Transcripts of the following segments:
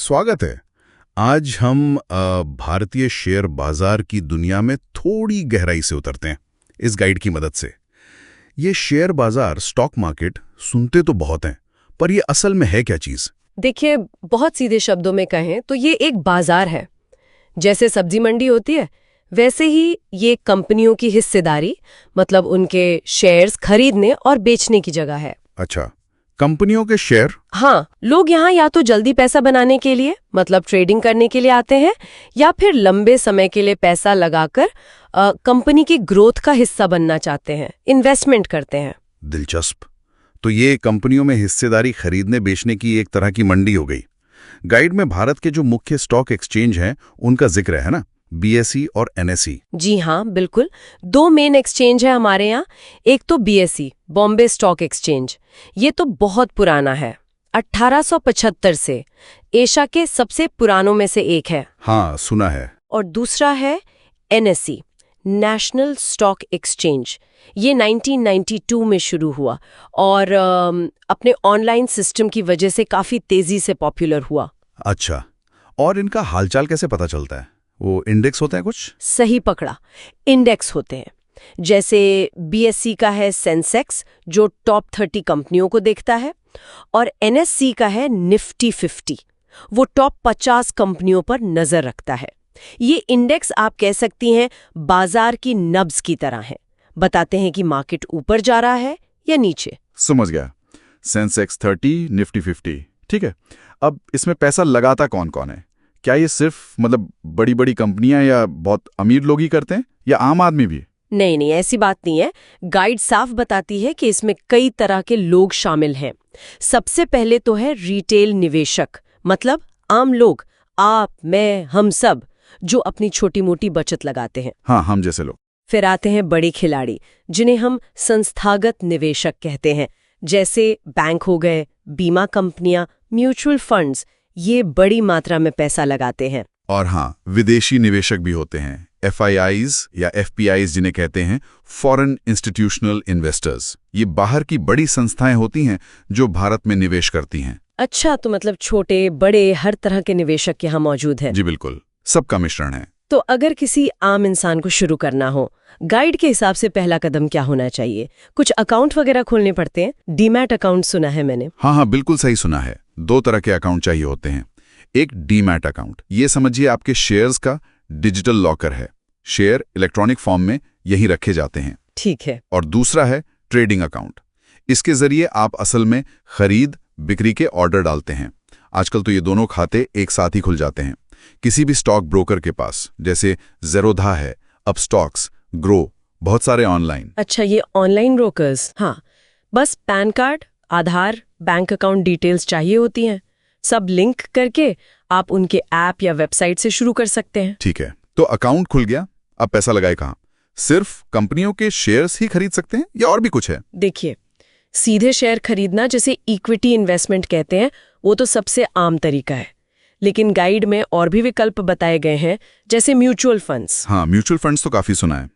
स्वागत है। आज हम भारतीय शेयर बाजार की दुनिया में थोड़ी गहराई से उतरते हैं इस गाइड की मदद से। ये शेयर बाजार, स्टॉक मार्केट सुनते तो बहुत हैं, पर ये असल में है क्या चीज? देखिए, बहुत सीधे शब्दों में कहें तो ये एक बाजार है। जैसे सब्जी मंडी होती है, वैसे ही ये कंपनियों की हिस्सेदारी, मतलब उनके शेयर्स खरीदने और बेचने की जगह है। अच्छा, कंपनियों के शेयर? हाँ, लोग यहाँ या तो जल्दी पैसा बनाने के लिए, मतलब ट्रेडिंग करने के लिए आते हैं, या फिर लंबे समय के लिए पैसा लगाकर कंपनी की ग्रोथ का हिस्सा बनना चाहते हैं, इन्वेस्टमेंट करते हैं। दिलचस्प। तो ये कंपनियों में हिस्सेदारी खरीदने बेचने की एक तरह की मंडी हो गई। गाइड में भारत के जो मुख्य स्टॉक एक्सचेंज हैं उनका जिक्र है ना, बीएसई और एनएसई। जी हाँ, बिल्कुल। दो मेन एक्सचेंज है हमारे यहाँ। एक तो बीएसई, बॉम्बे स्टॉक एक्सचेंज। ये तो बहुत पुराना है, 1875 से एशिया के सबसे पुरानों में से एक है। हाँ, सुना है। और दूसरा है एनएसई, नेशनल स्टॉक एक्सचेंज। ये 1992 में शुरू हुआ और अपने ऑनलाइन सिस्टम की वजह से काफी तेजी से पॉपुलर हुआ। अच्छा, और इनका हालचाल कैसे पता चलता है? वो इंडेक्स होते हैं कुछ? सही पकड़ा, इंडेक्स होते हैं। जैसे बीएसई का है सेंसेक्स, जो टॉप 30 कंपनियों को देखता है, और एनएसई का है निफ्टी 50, वो टॉप 50 कंपनियों पर नजर रखता है। ये इंडेक्स आप कह सकती हैं बाजार की नब्ज की तरह है, बताते हैं कि मार्केट ऊपर जा रहा है या नीचे। समझ गया। सेंसेक्स 30, निफ्टी 50, ठीक है। अब इसमें पैसा लगाता कौन कौन है? क्या ये सिर्फ बड़ी बड़ी कंपनियां या बहुत अमीर लोग ही करते हैं, या आम आदमी भी? नहीं नहीं, ऐसी बात नहीं है। गाइड साफ बताती है कि इसमें कई तरह के लोग शामिल हैं। सबसे पहले तो है रिटेल निवेशक, मतलब आम लोग, आप, मैं, हम सब, जो अपनी छोटी मोटी बचत लगाते हैं। हाँ, हम जैसे लोग। फिर आते हैं बड़े खिलाड़ी, जिन्हें हम संस्थागत निवेशक कहते हैं, जैसे बैंक हो गए, बीमा कंपनियां, म्यूचुअल फंड्स। ये बड़ी मात्रा में पैसा लगाते हैं। और हाँ, विदेशी निवेशक भी होते हैं, FIIs या FPIs जिन्हें कहते हैं, फॉरेन इंस्टीट्यूशनल इन्वेस्टर्स। ये बाहर की बड़ी संस्थाएं होती हैं जो भारत में निवेश करती हैं। अच्छा, तो मतलब छोटे बड़े हर तरह के निवेशक यहाँ मौजूद हैं। जी बिल्कुल, सबका मिश्रण है। तो अगर किसी आम इंसान को शुरू करना हो, गाइड के हिसाब से पहला कदम क्या होना चाहिए? कुछ अकाउंट वगैरह खोलने पड़ते हैं? डीमैट अकाउंट सुना है मैंने। हाँ, बिल्कुल सही सुना है। 2 तरह के अकाउंट चाहिए होते हैं। एक डीमैट अकाउंट, ये समझिए आपके शेयर्स का डिजिटल लॉकर है। शेयर इलेक्ट्रॉनिक फॉर्म में यहीं रखे जाते हैं। ठीक है। और दूसरा है ट्रेडिंग अकाउंट। इसके जरिए आप असल में खरीद बिक्री के ऑर्डर डालते हैं। आजकल तो ये दोनों खाते एक साथ ही खुल जाते हैं किसी भी स्टॉक ब्रोकर के पास, जैसे ज़ेरोधा है, अपस्टॉक्स, ग्रो, बहुत सारे ऑनलाइन। अच्छा, ये ऑनलाइन ब्रोकर्स। हाँ, बस पैन कार्ड, आधार, बैंक अकाउंट डिटेल्स चाहिए होती हैं। सब लिंक करके आप उनके ऐप या वेबसाइट से शुरू कर सकते हैं। ठीक है, तो अकाउंट खुल गया, अब पैसा लगाए कहाँ? सिर्फ कंपनियों के शेयर्स ही खरीद सकते हैं या और भी कुछ है? देखिए, सीधे शेयर खरीदना, जिसे इक्विटी इन्वेस्टमेंट कहते हैं, वो तो सबसे आम तरीका है। लेकिन गाइड में और भी विकल्प बताए गए हैं, जैसे म्यूचुअल फंड्स। हाँ, म्यूचुअल फंड्स तो काफी सुना है।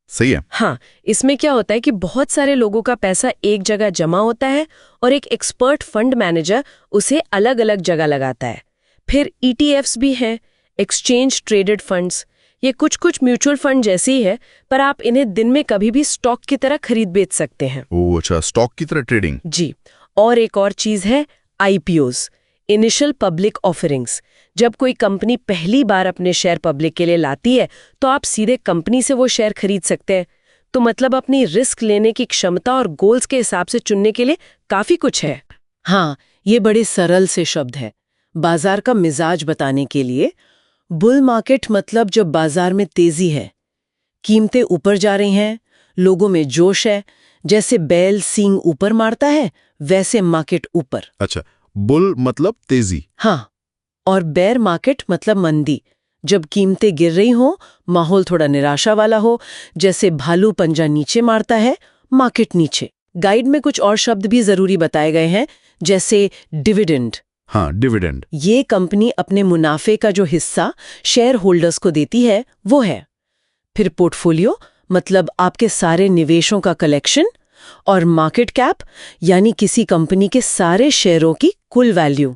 सही है। हाँ, इसमें क्या होता है कि बहुत सारे लोगों का पैसा एक जगह जमा होता है और एक एक्सपर्ट फंड मैनेजर उसे अलग अलग जगह लगाता है। फिर ETFs भी हैं, एक्सचेंज ट्रेडेड फंड्स। ये कुछ म्यूचुअल फंड जैसे ही है, पर आप इन्हें दिन में कभी भी स्टॉक की तरह खरीद बेच सकते हैं। ओह अच्छा, स्टॉक की तरह ट्रेडिंग। जी। और एक और चीज है IPOs, इनिशियल पब्लिक ऑफरिंग्स। जब कोई कंपनी पहली बार अपने शेयर पब्लिक के लिए लाती है, तो आप सीधे कंपनी से वो शेयर खरीद सकते हैं। तो मतलब अपनी रिस्क लेने की क्षमता और गोल्स के हिसाब से चुनने के लिए काफी कुछ है। हाँ, ये बड़े सरल से शब्द है बाजार का मिजाज बताने के लिए। बुल मार्केट मतलब जब बाजार में तेजी है, कीमतें ऊपर जा रही हैं, लोगों में जोश है, जैसे बैल सींग ऊपर मारता है, वैसे मार्केट ऊपर। अच्छा, बुल मतलब तेजी। हाँ, और बेयर मार्केट मतलब मंदी, जब कीमतें गिर रही हो, माहौल थोड़ा निराशा वाला हो, जैसे भालू पंजा नीचे मारता है, मार्केट नीचे। गाइड में कुछ और शब्द भी जरूरी बताए गए हैं, जैसे डिविडेंड। हाँ, डिविडेंड। ये कंपनी अपने मुनाफे का जो हिस्सा शेयर होल्डर्स को देती है, वो है। फिर पोर्टफोलियो मतलब आपके सारे निवेशों का कलेक्शन, और मार्केट कैप यानी किसी कंपनी के सारे शेयरों की कुल वैल्यू।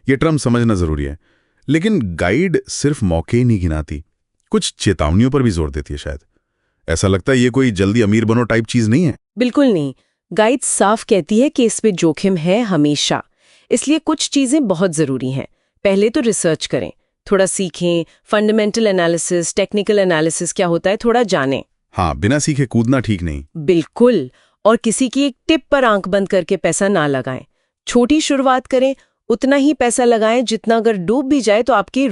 ये टर्म समझना जरूरी है। लेकिन गाइड सिर्फ मौके ही नहीं गिनाती, कुछ चेतावनियों पर भी जोर देती है शायद। ऐसा लगता है ये कोई जल्दी अमीर बनो टाइप चीज नहीं है। बिल्कुल नहीं। गाइड साफ कहती है कि इसमें जोखिम है हमेशा, इसलिए कुछ चीजें बहुत जरूरी हैं। पहले तो रिसर्च करें, थोड़ा सीखें, फंडामेंटल एनालिसिस, टेक्निकल एनालिसिस क्या होता है थोड़ा जानें। हाँ, बिना सीखे कूदना ठीक नहीं। बिल्कुल। और किसी की एक टिप पर आंख बंद करके पैसा ना लगाएं। छोटी शुरुआत करें, उतना ही पैसा लगाएं जितना अगर डूब भी जाए तो आपकी